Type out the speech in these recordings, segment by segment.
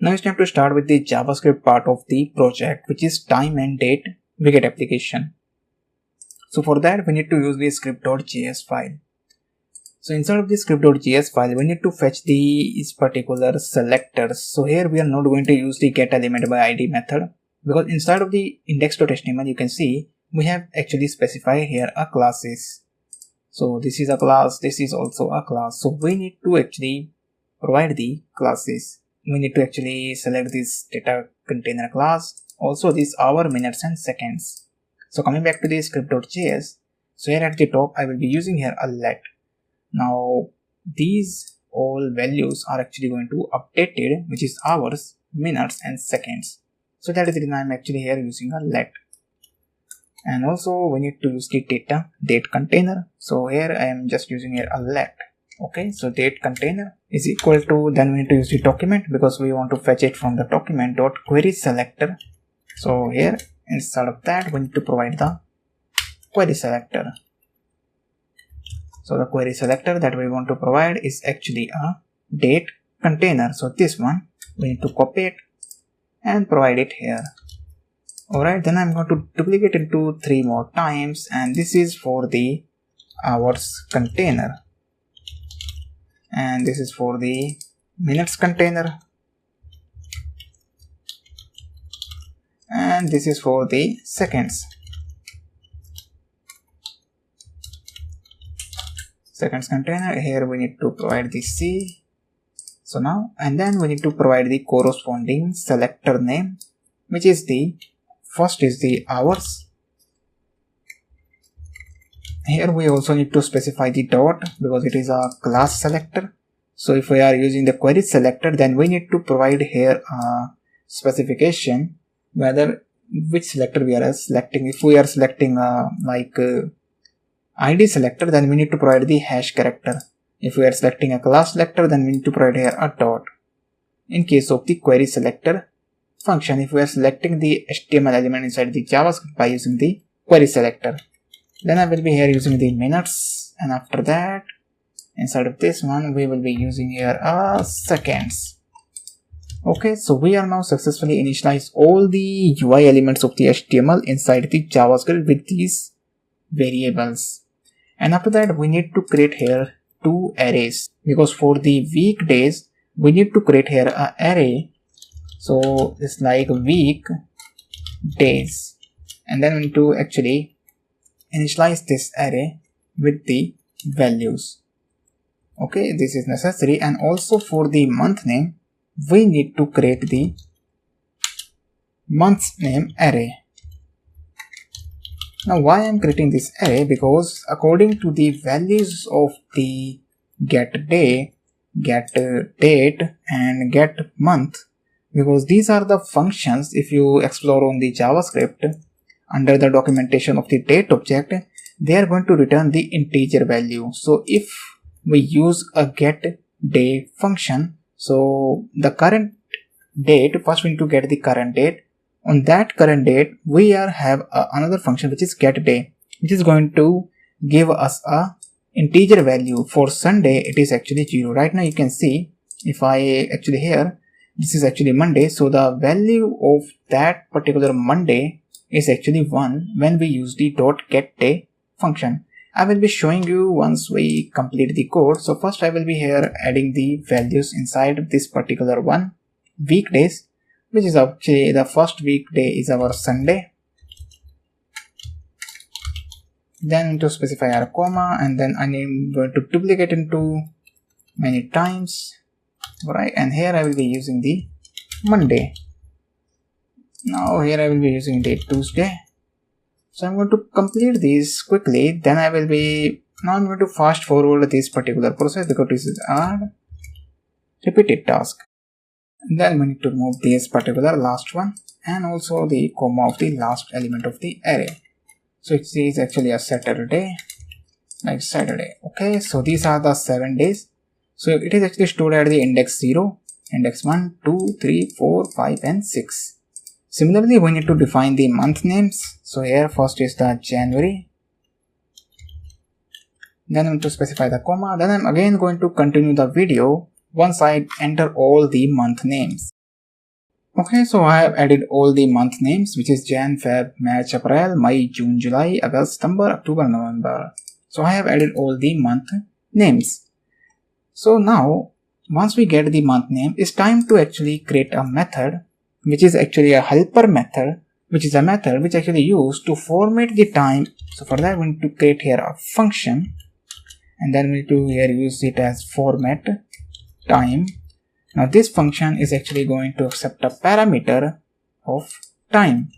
Now it's time to start with the JavaScript part of the project, which is time and date widget application. So for that we need to use the script.js file. So inside of the script.js file we need to fetch these particular selectors. So here we are not going to use the getElementById method, because inside of the index.html you can see we have actually specified here a classes. So this is a class, this is also a class. So we need to actually provide the classes. We need to actually select this data container class, also this hour, minutes and seconds. So coming back to the script.js, so here at the top I will be using here a let. Now these all values are actually going to updated, which is hours, minutes and seconds. So that is the reason I am actually here using a let. And also we need to use the date container. So here I am just using here a let. Okay, so date container is equal to, then we need to use the document because we want to fetch it from the document dot query selector. So here instead of that we need to provide the query selector. So the query selector that we want to provide is actually a date container. So this one we need to copy it and provide it here. Alright, then I'm going to duplicate it into 3 more times, and this is for the hours container, and this is for the minutes container, and this is for the seconds container. Here we need to provide the C. So now, and then we need to provide the corresponding selector name, which is the first is the hours. Here we also need to specify the dot because it is a class selector. So if we are using the query selector, then we need to provide here a specification whether which selector we are selecting. If we are selecting ID selector, then we need to provide the hash character. If we are selecting a class selector, then we need to provide here a dot. In case of the query selector function, if we are selecting the HTML element inside the JavaScript by using the query selector, then I will be here using the minutes, and after that inside of this one we will be using here seconds. Okay, so we are now successfully initialized all the UI elements of the HTML inside the JavaScript with these variables. And after that we need to create here 2 arrays, because for the weekdays we need to create here an array. So it's like week days, and then we need to actually initialize this array with the values. Okay, this is necessary. And also for the month name we need to create the month name array. Now why I am creating this array? Because according to the values of the get day, get date and get month, because these are the functions, if you explore on the JavaScript under the documentation of the date object, they are going to return the integer value. So if we use a get day function, so the current date, first we need to get the current date. On that current date we have another function which is get day, which is going to give us a integer value. For Sunday it is actually 0. Right now you can see if I actually here, this is actually Monday, so the value of that particular Monday is actually 1 when we use the .getDay function. I will be showing you once we complete the code. So first I will be here adding the values inside this particular one, weekdays, which is actually the first weekday is our Sunday. Then to specify our comma, and then I am going to duplicate into many times. Right, and here I will be using the Monday. Now here I will be using the Tuesday. So I'm going to complete this quickly. Then I'm going to fast forward this particular process because this is a repeated task. And then we need to remove this particular last one and also the comma of the last element of the array. So it is actually a Saturday, like Saturday. Okay, so these are the 7 days. So it is actually stored at the index 0, index 1, 2, 3, 4, 5 and 6. Similarly, we need to define the month names. So here first is the January. Then I need to specify the comma. Then I'm again going to continue the video once I enter all the month names. Okay, so I have added all the month names, which is Jan, Feb, March, April, May, June, July, August, September, October, November. So I have added all the month names. So now, once we get the month name, it's time to actually create a method, which is actually a helper method, which is a method which actually used to format the time. So for that, we need to create here a function, and then we need to here use it as format time. Now this function is actually going to accept a parameter of time.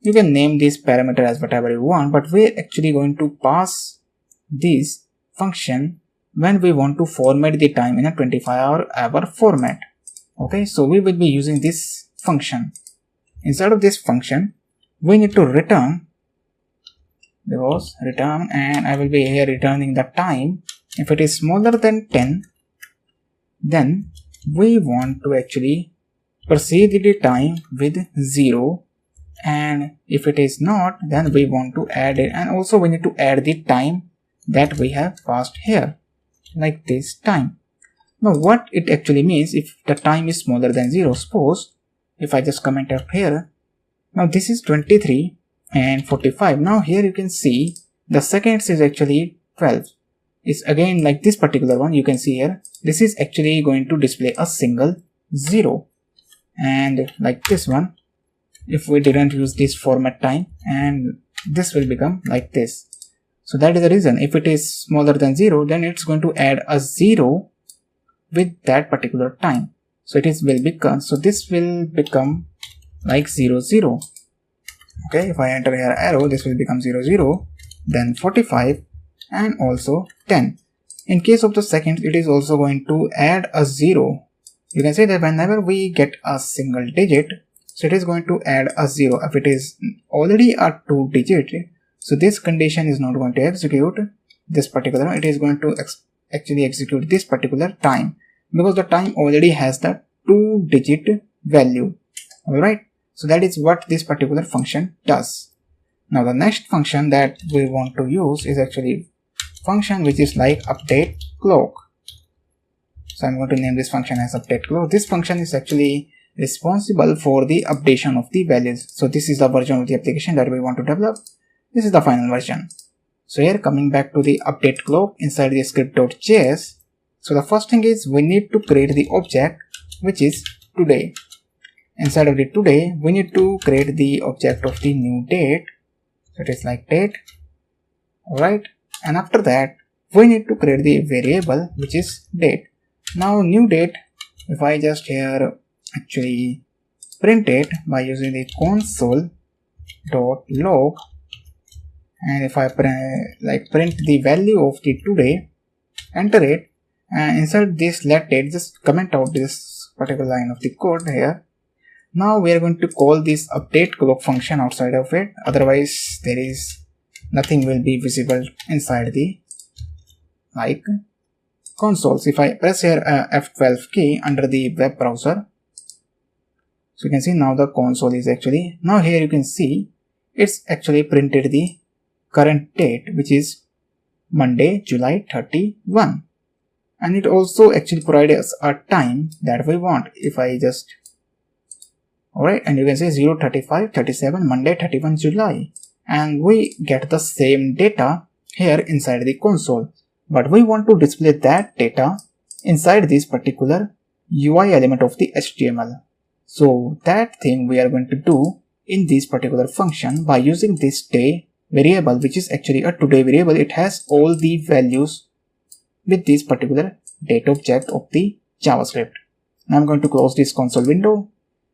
You can name this parameter as whatever you want, but we're actually going to pass this function when we want to format the time in a 25-hour format. Okay, so we will be using this function. Inside of this function, we need to return, and I will be here returning the time. If it is smaller than 10, then we want to actually proceed the time with 0, and if it is not, then we want to add it, and also we need to add the time that we have passed here, like this time. Now what it actually means, if the time is smaller than 0, suppose if I just comment up here, now this is 23 and 45. Now here you can see the seconds is actually 12. It's again like this particular one, you can see here, this is actually going to display a single 0, and like this one, if we didn't use this format time, and this will become like this. So that is the reason, if it is smaller than 0, then it's going to add a 0 with that particular time. So it is will become, so this will become like 0 0. Okay, if I enter here arrow, this will become 0 0, then 45, and also 10. In case of the seconds, it is also going to add a 0. You can say that whenever we get a single digit, so it is going to add a 0. If it is already a 2 digit, so this condition is not going to execute this particular, it is going to actually execute this particular time, because the time already has the 2 digit value. Alright, so that is what this particular function does. Now the next function that we want to use is actually function which is like update clock. So I'm going to name this function as update clock. This function is actually responsible for the updation of the values. So this is the version of the application that we want to develop. This is the final version. So here, coming back to the update clock inside the script.js. So the first thing is we need to create the object which is today. Inside of the today, we need to create the object of the new date. So it is like date. Alright. And after that, we need to create the variable which is date. Now new date, if I just here actually print it by using the console.log, and if I print the value of the today, enter it, and inside this let date, just comment out this particular line of the code here. Now we are going to call this update clock function outside of it, otherwise there is nothing will be visible inside the console. So if I press here F12 key under the web browser, so you can see now the console is actually, now here you can see it's actually printed the current date, which is Monday, July 31, and it also actually provides us a time that we want. If I just, alright, and you can say 0:35:37 Monday 31 July, and we get the same data here inside the console, but we want to display that data inside this particular UI element of the HTML. So that thing we are going to do in this particular function by using this day variable, which is actually a today variable. It has all the values with this particular date object of the JavaScript. Now I'm going to close this console window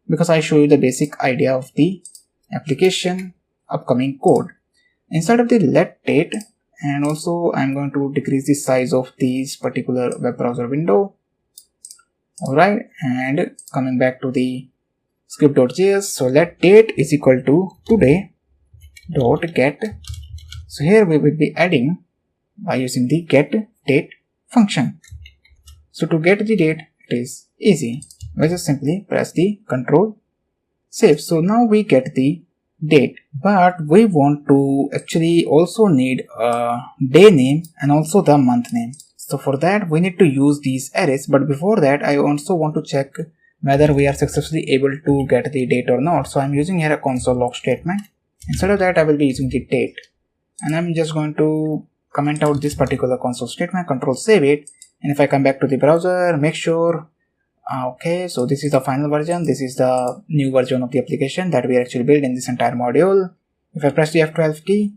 because I show you the basic idea of the application upcoming code. Inside of the let date, and also I'm going to decrease the size of this particular web browser window. Alright, and coming back to the script.js, so let date is equal to today dot get. So here we will be adding by using the get date function. So to get the date, it is easy. We just simply press the Control save. So now we get the date, but we want to actually also need a day name and also the month name. So for that we need to use these arrays, but before that I also want to check whether we are successfully able to get the date or not. So I'm using here a console log statement. Instead of that, I will be using the date, and I'm just going to comment out this particular console statement, control save it, and if I come back to the browser, make sure okay, so this is the final version, this is the new version of the application that we actually built in this entire module. If I press the F12 key,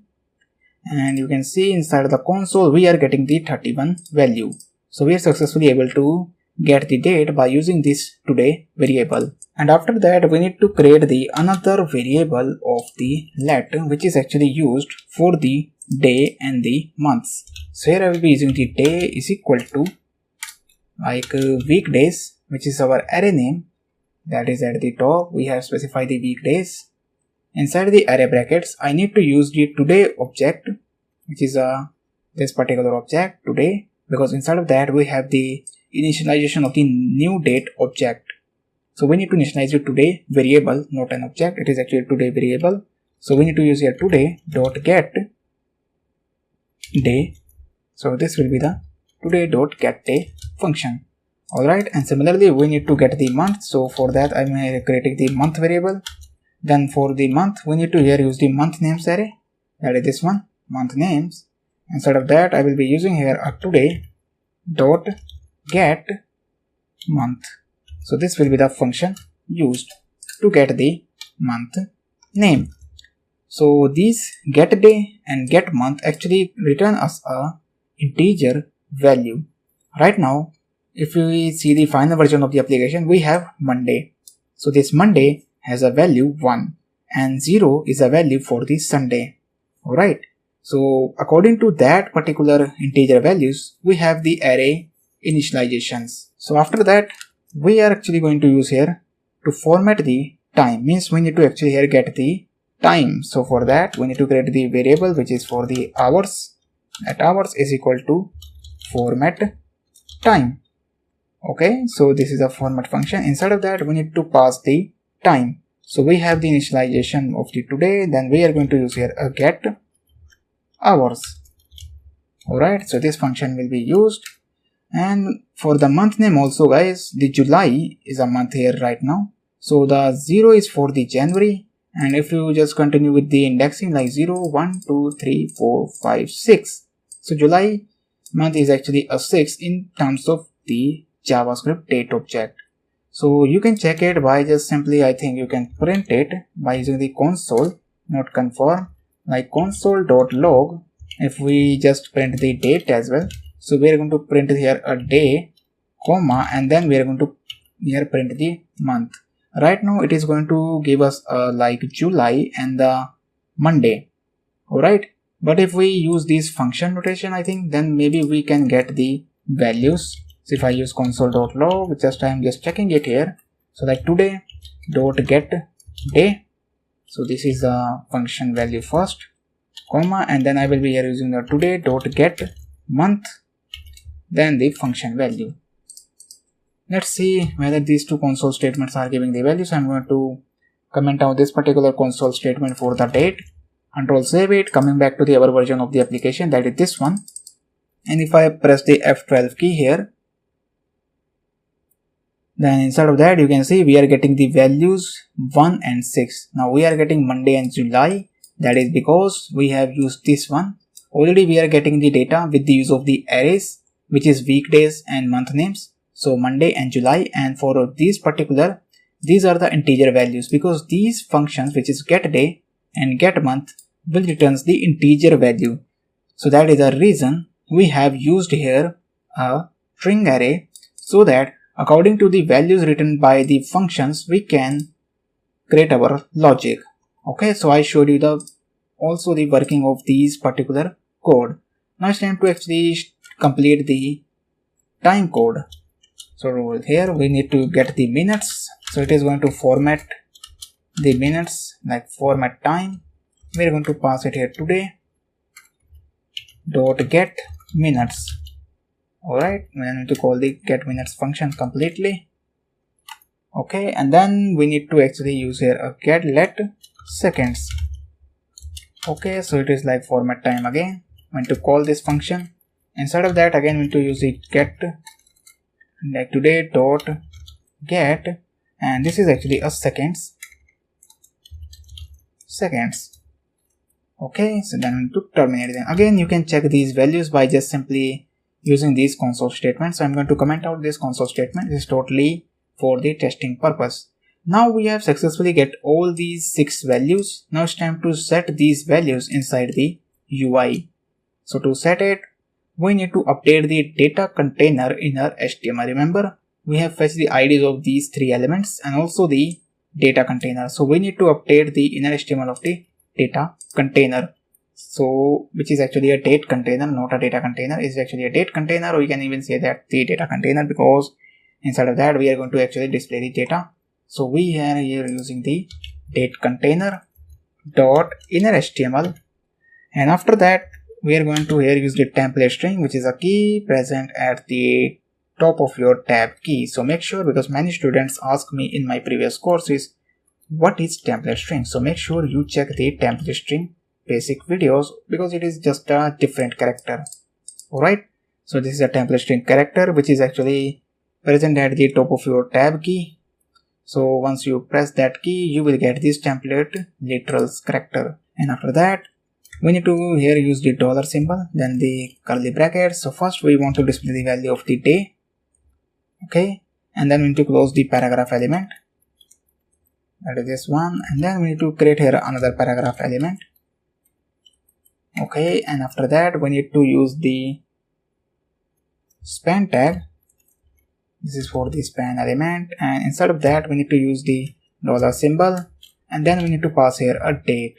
and you can see inside the console we are getting the 31 value. So we are successfully able to get the date by using this today variable. And after that we need to create the another variable of the let, which is actually used for the day and the months. So here I will be using the day is equal to like weekdays, which is our array name, that is at the top we have specified the weekdays. Inside the array brackets I need to use the today object, which is this particular object today, because inside of that we have the initialization of the new date object. So we need to initialize the today variable, not an object, it is actually today variable. So we need to use here today dot get day. So this will be the today dot get day function. Alright, and similarly we need to get the month. So for that I am creating the month variable. Then for the month we need to here use the month names array, that is this one, month names. Instead of that I will be using here a today dot get month. So this will be the function used to get the month name. So these get day and get month actually return us a integer value. Right now if we see the final version of the application, we have Monday. So this Monday has a value 1 and 0 is a value for the Sunday. Alright, so according to that particular integer values we have the array initializations. So after that we are actually going to use here to format the time, means we need to actually here get the time. So for that we need to create the variable which is for the hours, that hours is equal to format time. Okay, so this is a format function. Inside of that we need to pass the time. So we have the initialization of the today, then we are going to use here a get hours. Alright, so this function will be used. And for the month name also guys, the July is a month here right now. So the 0 is for the January, and if you just continue with the indexing like 0, 1, 2, 3, 4, 5, 6. So July month is actually a 6 in terms of the JavaScript date object. So you can check it by just simply, I think you can print it by using the console, not confirm, like console.log. If we just print the date as well, so we are going to print here a day, comma, and then we are going to here print the month. Right now it is going to give us like July and the Monday. Alright, but if we use this function notation, I think then maybe we can get the values. So if I use console.log, I am just checking it here. So like today dot get day. So this is the function value first, comma, and then I will be here using the today dot get month, then the function value. Let's see whether these two console statements are giving the value. So I'm going to comment out this particular console statement for the date, control save it, coming back to the other version of the application, that is this one. And if I press the F12 key here, then inside of that you can see we are getting the values 1 and 6. Now we are getting Monday and July, that is because we have used this one. Already we are getting the data with the use of the arrays, which is weekdays and month names. So Monday and July, and for these particular, these are the integer values, because these functions which is get day and get month will returns the integer value. So that is the reason we have used here a string array, so that according to the values written by the functions we can create our logic. Okay, so I showed you also the working of these particular code. Now it's time to actually complete the time code. So here we need to get the minutes. So it is going to format the minutes like format time. We are going to pass it here today dot get minutes. Alright, we need to call the get minutes function completely. Okay, and then we need to actually use here a get let seconds. Okay, so it is like format time again. We need to call this function. Inside of that again we need to use the get like today dot get and this is actually a seconds. Okay, so then to terminate them. Again, you can check these values by just simply using these console statements. So I'm going to comment out this console statement. This is totally for the testing purpose. Now we have successfully get all these 6 values. Now it's time to set these values inside the UI. So to set it, we need to update the data container inner HTML. Remember, we have fetched the IDs of these 3 elements and also the data container. So we need to update the inner HTML of the data container. So which is actually a date container, not a data container. It's actually a date container, or you can even say that the data container, because inside of that we are going to actually display the data. So we are here using the date container dot inner HTML, and after that we are going to here use the template string, which is a key present at the top of your tab key. So make sure, because many students ask me in my previous courses what is template string. So make sure you check the template string basic videos, because it is just a different character. Alright, so this is a template string character which is actually present at the top of your tab key. So once you press that key, you will get this template literals character, and after that we need to here use the dollar symbol, then the curly brackets. So first we want to display the value of the day. Okay, and then we need to close the paragraph element, that is this one, and then we need to create here another paragraph element. Okay, and after that we need to use the span tag. This is for the span element, and instead of that we need to use the dollar symbol, and then we need to pass here a date,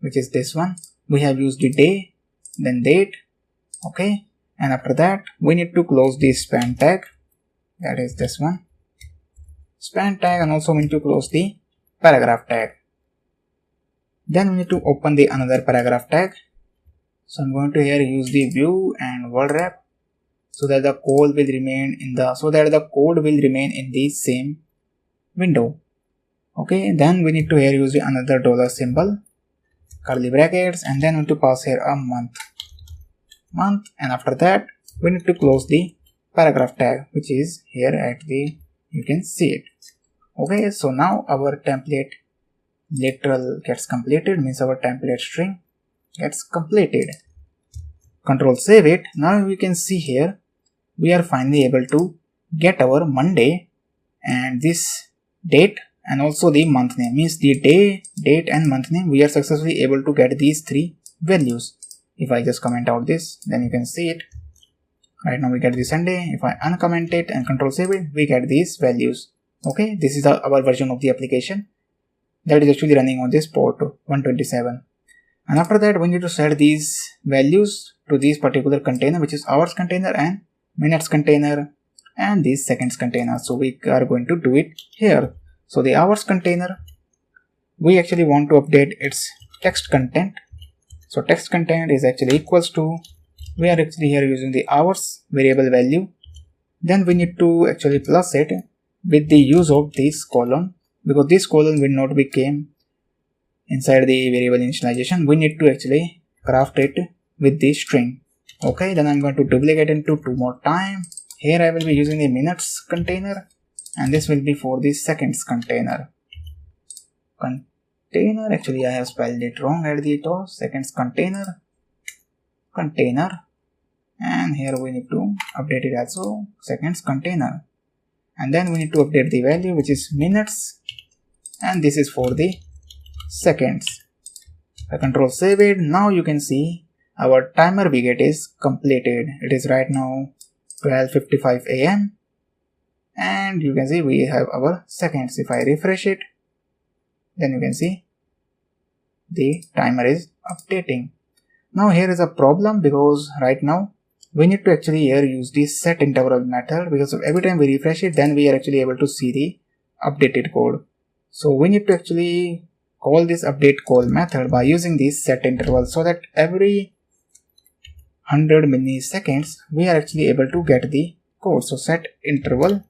which is this one. We have used the day, then date. Okay, and after that we need to close the span tag, that is this one, span tag, and also we need to close the paragraph tag. Then we need to open the another paragraph tag. So I'm going to here use the view and word wrap, so that the code will remain in the same window. Okay, then we need to here use the another dollar symbol, curly brackets, and then we need to pass here a month, and after that we need to close the paragraph tag, which is here at the, you can see it. Okay, so now our template literal gets completed, means our template string gets completed. Control save it. Now we can see here we are finally able to get our Monday and this date and also the month name, means the day, date and month name. We are successfully able to get these 3 values. If I just comment out this, then you can see it. Right now we get the Sunday. If I uncomment it and control save it, we get these values. Okay, this is our version of the application that is actually running on this port 127. And after that we need to set these values to this particular container, which is hours container and minutes container and this seconds container. So we are going to do it here. So the hours container, we actually want to update its text content. So text content is actually equals to, we are actually here using the hours variable value. Then we need to actually plus it with the use of this colon, because this colon will not become inside the variable initialization. We need to actually craft it with the string. Okay, then I'm going to duplicate into 2 more time. Here I will be using the minutes container, and this will be for the seconds container. Actually I have spelled it wrong at the top. Seconds container, and here we need to update it also, seconds container, and then we need to update the value, which is minutes, and this is for the seconds. I control save it. Now you can see our timer widget is completed. It is right now 12:55 AM, and you can see we have our seconds. If I refresh it, then you can see the timer is updating. Now here is a problem, because right now we need to actually here use the set interval method, because every time we refresh it, then we are actually able to see the updated code. So we need to actually call this update call method by using this set interval, so that every 100 milliseconds we are actually able to get the code. So set interval,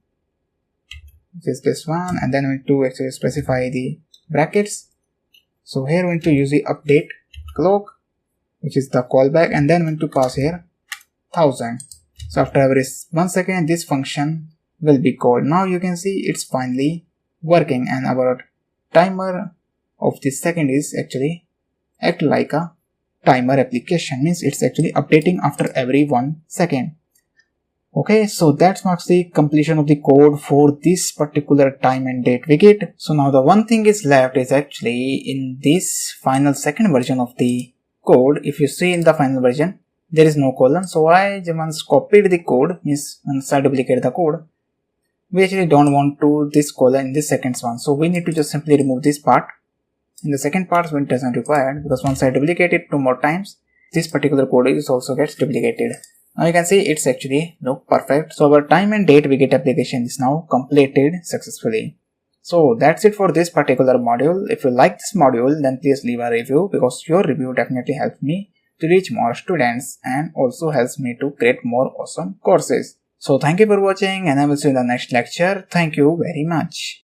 which is this one, and then we need to actually specify the brackets. So here we need to use the update clock, which is the callback, and then we need to pass here 1000. So after every 1 second this function will be called. Now you can see it's finally working, and our timer of this second is actually act like a timer application, means it's actually updating after every 1 second. Okay, so that marks the completion of the code for this particular time and date widget. So now the one thing is left is actually in this final second version of the code. If you see in the final version, there is no colon. So I once copied the code, means once I duplicate the code, we actually don't want to this colon in the second one. So we need to just simply remove this part. In the second part, it doesn't require, because once I duplicate it 2 more times, this particular code is also gets duplicated. Now you can see it's actually look perfect. So our time and date widget application is now completed successfully. So that's it for this particular module. If you like this module, then please leave a review, because your review definitely helps me to reach more students and also helps me to create more awesome courses. So thank you for watching, and I will see you in the next lecture. Thank you very much.